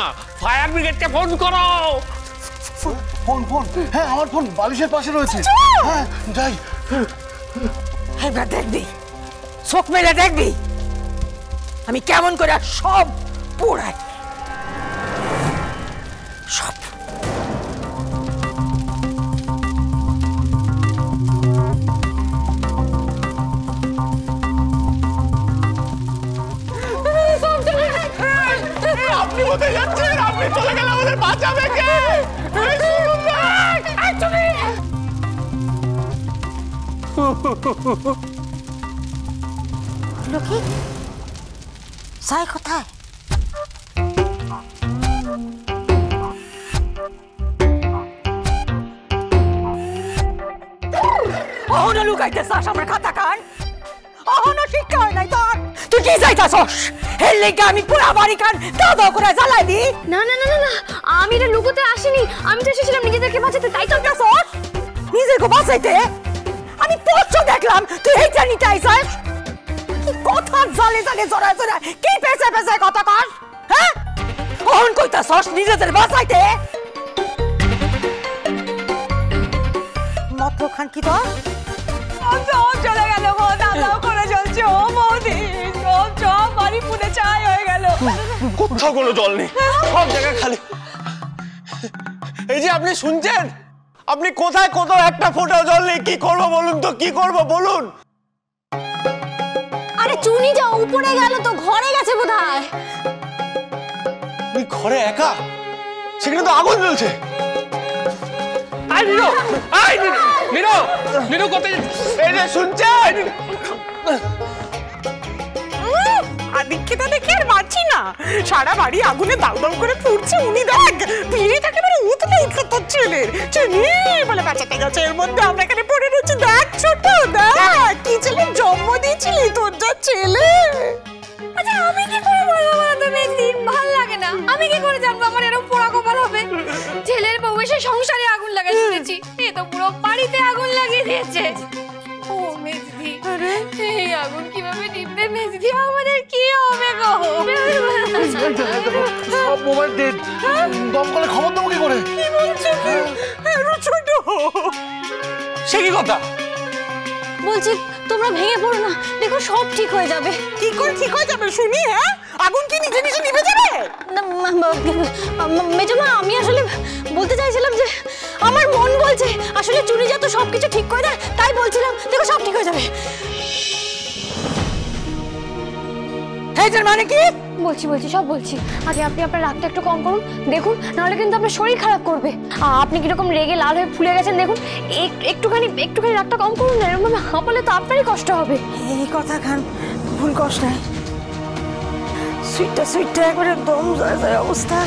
না, fire ব্রিগেডকে phone করো। Phone phone, হ্যাঁ আমার ফোন বালিশের পাশে রয়েছে। হ্যাঁ যাই। এবার দেখবি, চোখ মেলে দেখবি আমি কেমন করে সব পোড়াই, সব। আপনি কোথায় যাচ্ছেন? আপনি চলে গেলে আমাদের বাঁচাবে কে? লোকে যাই কোথায়? অহনো লুকাইতে চাস আমার খাতা কান? অহনো শিক্ষা হয় নাই তোর? তুই কি চাইতাছস? এর লেগে আমি পুরা বাড়ি কান দাও দাও করে জ্বালাই দি? না না না না না, আমি এটা লুকোতে আসিনি, আমি তো এসেছিলাম নিজেদেরকে বাঁচাতে। তাই তো চাইতাছস নিজেকে বাঁচাইতে? আমি পরশু দেখলাম তুই এইটা নিতে আইছস। কি কথা জালে জালে জড়ায় জড়ায় কি পেছে পেছে কথা কস? হ্যাঁ অহন কইতাছস নিজেদের বাঁচাইতে? মত খান কি তো চলে গেল গো, দাদাও করে চলছে ও মোদি, সব বাড়ি পুড়ে ছাই হয়ে গেল। কোথাও কোনো জল নেই, সব জায়গা খালি। এই যে আপনি শুনছেন, আপনি কোথায় কোথাও একটা ফোঁটাও জল নেই। কি করবো বলুন তো, কি করবো বলুন? আরে চুনি যা উপরে গেল তো, ঘরে গেছে বোধহয়। তুই ঘরে একা? সেখানে তো আগুন জ্বলছে। আই নিনো, আই নিনো, নিনো, নিনো কোথায়? এই যে শুনছেন? আদিক্ষিতা দেখে আর পারছি না, সারা বাড়ি আগুনে দাউ দাউ করে পুড়ছে। উনি দেখ পিড়িটা একেবারে উতলে উঠলো তোর ছেলের। চুনি বলে বাঁচাতে গেছে, এর মধ্যে আমরা এখানে পড়ে রয়েছি। দেখ ছোট, দেখ কি ছেলের জন্ম দিয়েছিলি তোর যা ছেলে। আচ্ছা আমি কি করে বলবো বলতো মেজদি? ভাল লাগে না। আমি কি করে জানবো আমার এরকম পোড়া কপাল হবে? ছেলের বউ এসে সংসারে আগুন লাগাই শুনেছি, এ তো পুরো বাড়িতে আগুন লাগিয়ে দিয়েছে। ও মেজদি, এই আগুন কিভাবে নিভবে মেজদি? আমাদের কি হবে গো? সব মোবাইল ডেড, দমকলে খবর দেবো কি করে? কি বলছো ছোট? সে কি কথা? বলছি তোমরা ভেঙে পড়ো না, দেখো সব ঠিক হয়ে যাবে। কি করে ঠিক হয়ে যাবে শুনি? হ্যাঁ আগুন কি নিজে নিজে নিভে যাবে? মেজমা আমি আসলে বলতে চাইছিলাম যে আমার মন বলছে আসলে চুনি যা তো সবকিছু ঠিক করে দেয়, তাই বলছিলাম দেখো সব ঠিক হয়ে যাবে। এইটার মানে কি? বলছি সব বলছি। আগে আপনি আপনার রাগটা একটু কম করুন, দেখুন নাহলে কিন্তু আপনার শরীর খারাপ করবে। আপনি কিরকম রেগে লাল হয়ে ফুলে গেছেন দেখুন। একটুখানি রাগটা কম করুন না, এরকম ভাবে হাঁপালে তো আপনারই কষ্ট হবে। এই কথা খান ভুল কস নাই, সুইটটা একবারে দম যায় অবস্থা।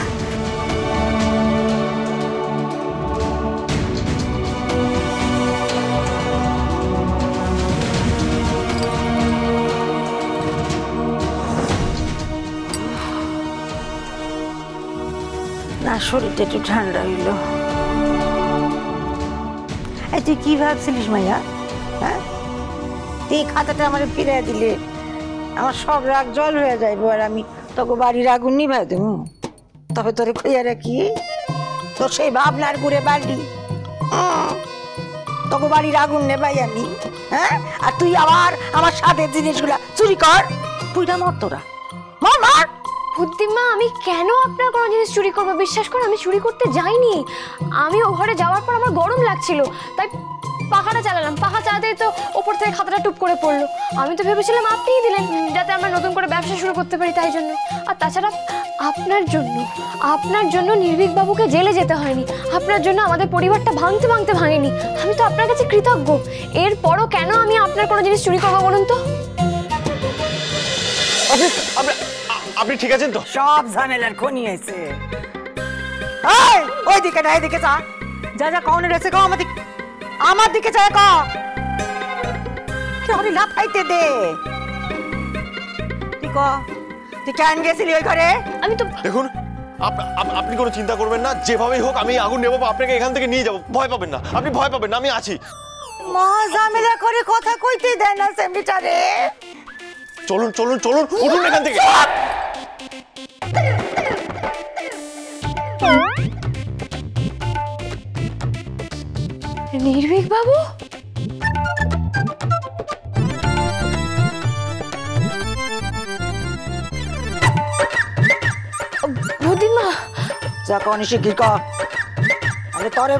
না শরীরটা একটু ঠান্ডা হইল। তুই কি ভাবছিলিস মাইয়া? হ্যাঁ তুই খাতাটা আমার ফিরে দিলে আমার সব রাগ জল হয়ে যাইব, আর আমি তোকে বাড়ির আগুন নিভাই দেব। তবে তোরে কইয়া রাখি, তোর সেই ভাবনার ঘুরে বাড়ি তোকে বাড়ির আগুন নেবাই আমি। হ্যাঁ আর তুই আবার আমার সাথে জিনিসগুলা চুরি কর, পুইরা মর তোরা, মর মর। বুদ্ধিমা আমি কেন আপনার কোনো জিনিস চুরি করবো? বিশ্বাস করুন আমি চুরি করতে যাইনি। আমি ও ঘরে যাওয়ার পর আমার গরম লাগছিল, তাই পাখাটা চালালাম। পাখা চালাতেই তো ওপর থেকে খাতাটা টুপ করে পড়লো। আমি তো ভেবেছিলাম আপনিই দিলেন যাতে আমরা নতুন করে ব্যবসা শুরু করতে পারি, তাই জন্য। আর তাছাড়া আপনার জন্য নির্ভীক বাবুকে জেলে যেতে হয়নি, আপনার জন্য আমাদের পরিবারটা ভাঙতে ভাঙেনি। আমি তো আপনার কাছে কৃতজ্ঞ। এরপরও কেন আমি আপনার কোনো জিনিস চুরি করবো বলুন তো? আপনি ঠিক আছেন তো? সব ঝামেলার খনি আছে। ওই দিকে না এদিকে যা, যা যা কনে রয়েছে কো আমার দিকে যায় ক কি লাফাইতে দে। তুই কেন গেছিলি ওই ঘরে? আমি তো দেখুন আপনি কোনো চিন্তা করবেন না, যেভাবেই হোক আমি আগুন নেবো, আপনাকে এখান থেকে নিয়ে যাবো। ভয় পাবেন না, আপনি ভয় পাবেন না, আমি আছি। মহা ঝামেলা করে কথা কইতে দেয় না সেমিটারে। চলুন উঠুন এখান থেকে। নির্ভীক বাবু, বুদ্ধিমা যা কনি শিগগির কর। আরে তরে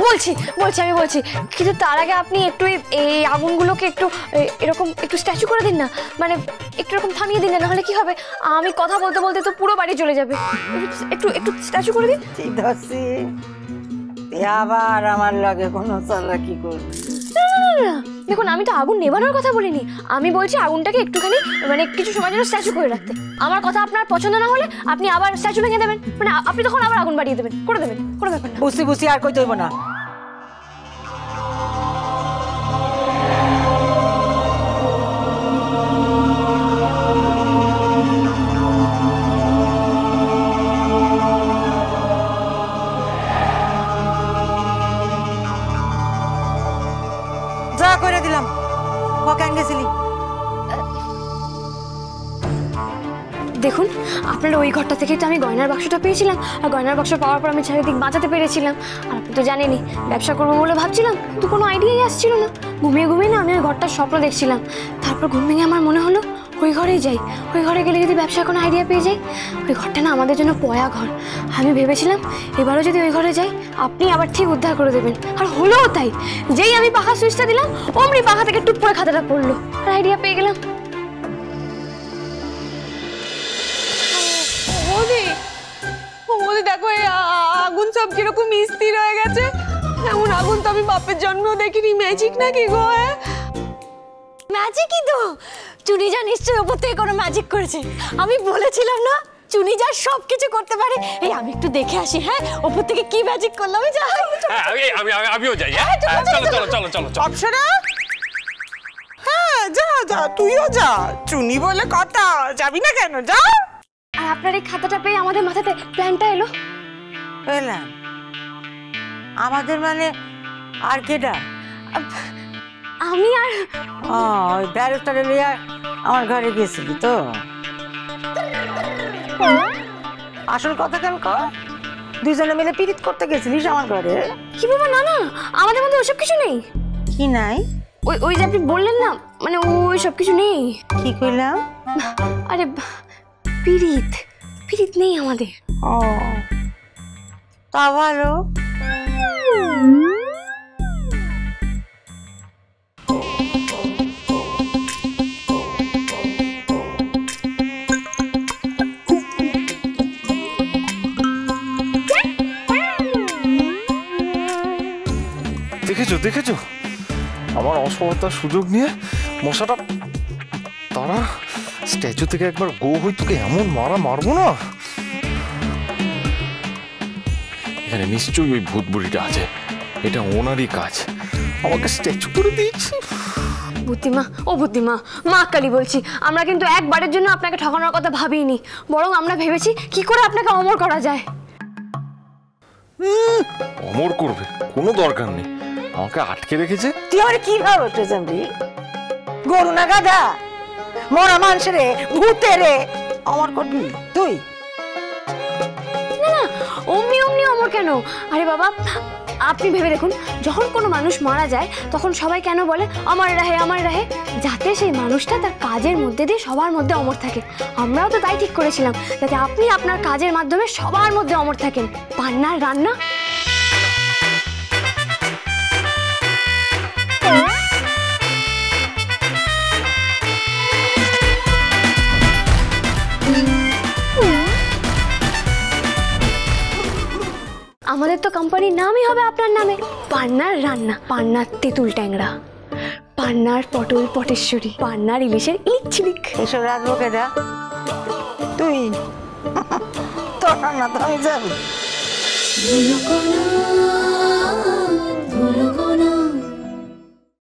বলছি আমি বলছি, কিন্তু তার আগে আপনি একটু এই আগুনগুলোকে একটু এরকম একটু স্ট্যাচু করে দিন না, মানে একটু এরকম থামিয়ে দিন না, নাহলে কি হবে, আমি কথা বলতে বলতে তো পুরো বাড়ি চলে যাবে। একটু একটু স্ট্যাচু করে দিন। ঠিক আছে, আবার আমার লাগে কোনো চালাকি করবি? দেখুন, আমি তো আগুন নেভানোর কথা বলিনি, আমি বলছি আগুনটাকে একটুখানি মানে কিছু সময় জন্য স্ট্যাচু করে রাখতে। আমার কথা আপনার পছন্দ না হলে আপনি আবার স্ট্যাচু ভেঙে দেবেন, মানে আপনি তখন আবার আগুন বাড়িয়ে দেবেন, করে দেবেন, কোনো ব্যাপার না। বুঝি আর কই তৈব না। যা করে দিলাম, কখন গেছিলি? দেখুন, আপনার ওই ঘরটা থেকেই তো আমি গয়নার বাক্সটা পেয়েছিলাম, আর গয়নার বাক্স পাওয়ার পর আমি চারিদিক বাঁচাতে পেরেছিলাম। আর আপনি তো জানেনই ব্যবসা করবো বলে ভাবছিলাম, কিন্তু কোনো আইডিয়াই আসছিল না। ঘুমিয়ে না আমি ওই ঘরটার স্বপ্ন দেখছিলাম। তারপর ঘুম ভেঙে আমার মনে হলো ওই ঘরেই যাই, ওই ঘরে গেলে যদি ব্যবসার কোনো আইডিয়া পেয়ে যাই। ওই ঘরটা না আমাদের জন্য পয়া ঘর। আমি ভেবেছিলাম এবারও যদি ওই ঘরে যাই আপনি আবার ঠিক উদ্ধার করে দেবেন, আর হলোও তাই। যেই আমি পাখা সুইচটা দিলাম অমনি পাখা থেকে টুপ করে খাতাটা পড়লো, আর আইডিয়া পেয়ে গেলাম। ওদের দেখো, এই আগুন সব কিরকম স্থির হয়ে গেছে। এমন আগুন তো আমি বাপের জন্মেও দেখিনি। ম্যাজিক নাকি গো? ম্যাজিকই তো, চুনিজা নিশ্চয়ই ওপর থেকে কোনো ম্যাজিক করেছে। আমি বলেছিলাম না চুনিজা সব কিছু করতে পারে। এই আমি একটু দেখে আসি, হ্যাঁ ওপর থেকে কি ম্যাজিক করলাম। আমি যাই, আমিও যাই। চলো। অপ্সরা, হ্যাঁ যা তুইও যা। চুনি বলে কথা, যাবি না কেন? যা। আর আপনার এই খাতাটা পেয়ে আমাদের মাথাতে প্ল্যানটা এলো। পেলাম আমাদের মানে আর কেডা? আমি আর ওই ব্যারিস্টারে লিয়া আমার ঘরে গেছিলি তো? আসল কথা কেন কর? দুইজনে মিলে পিরিত করতে গেছিলিস আমার ঘরে? কি বাবা, না আমাদের মধ্যে ওসব কিছু নেই। কি নাই? ওই যে আপনি বললেন না, মানে ওই সব কিছু নেই। কি কইলাম? আরে পিরিত নেই আমাদের। ও তা ভালো। দেখেছো আমার অসহায়তার সুযোগ নিয়ে মশাটা তারা স্ট্যাচু থেকে একবার গো হই, তোকে এমন মারবো না। এখানে নিশ্চয়ই ওই ভূত বুড়িটা আছে, এটা ওনারই কাজ, আমাকে স্ট্যাচু করে দিয়েছে। বুদ্ধিমা মা কালী বলছি, আমরা কিন্তু একবারের জন্য আপনাকে ঠকানোর কথা ভাবিনি, বরং আমরা ভেবেছি কি করে আপনাকে অমর করা যায়। অমর করবে কোনো দরকার নেই, আমাকে আটকে রেখেছে। তুই আমার কি ভাবছিস? গরু না গাধা, মরা মানুষের ভূতে রে অমর করবি তুই? না অমনি অমর কেন? আরে বাবা, আপনি ভেবে দেখুন, যখন কোনো মানুষ মারা যায় তখন সবাই কেন বলে আমার রাহে, যাতে সেই মানুষটা তার কাজের মধ্যে দিয়ে সবার মধ্যে অমর থাকে। আমরাও তো তাই ঠিক করেছিলাম, যাতে আপনি আপনার কাজের মাধ্যমে সবার মধ্যে অমর থাকেন। পান্নার রান্না আমাদের তো কোম্পানির নামই হবে আপনার নামে, পান্নার রান্না, পান্নার তেঁতুল ট্যাংরা, পান্নার পটল পটেশ্বরী, পান্নার ইলিশের ইলিচ্ছিলিক। এসব রাখবো কেডা? তুই তোর রান্না তো আমি জানি।